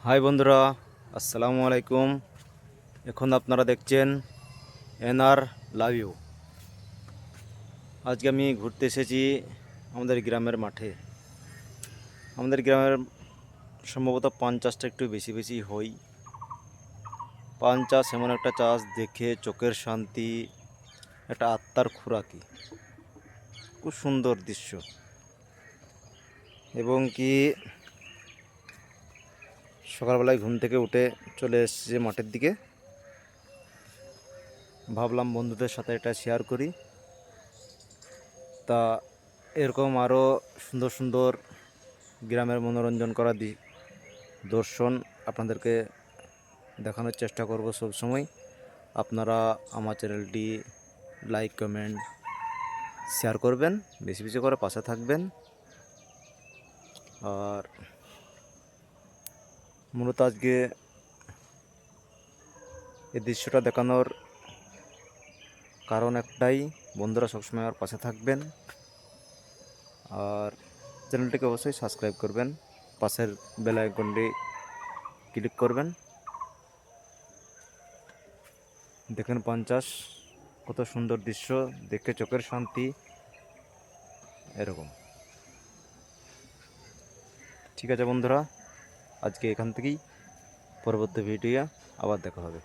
High বন্ধুরা, আসসালামু আলাইকুম। এখন আপনারা দেখছেন এনআর লাভ ইউ। আজকে আমি ঘুরতে এসেছি আমাদের গ্রামের মাঠে। আমাদের গ্রামের সম্ভবত পান চাষটা একটু বেশি বেশি হয়। পান চাষ এমন একটা চাষ, দেখে চোখের শান্তি, একটা আত্মার খোরাকি। খুব সুন্দর দৃশ্য। এবং কি সকালবেলায় ঘুম থেকে উঠে চলে এসেছে মাঠের দিকে। ভাবলাম বন্ধুদের সাথে এটা শেয়ার করি। তা এরকম আরও সুন্দর সুন্দর গ্রামের মনোরঞ্জন করা দর্শন আপনাদেরকে দেখানোর চেষ্টা করব সব সময়। আপনারা আমার চ্যানেলটি লাইক, কমেন্ট, শেয়ার করবেন, বেশি বেশি করে পাশে থাকবেন। আর মূলত আজকে এই দৃশ্যটা দেখানোর কারণ একটাই, বন্ধুরা সবসময় আমার পাশে থাকবেন। আর চ্যানেলটিকে অবশ্যই সাবস্ক্রাইব করবেন, পাশের বেল আইকনটি ক্লিক করবেন। দেখেন পান চাষ, কত সুন্দর দৃশ্য, দেখে চোখের শান্তি। এরকম। ঠিক আছে বন্ধুরা, আজকে এখান থেকেই, পরবর্তী ভিডিও আবার দেখা হবে।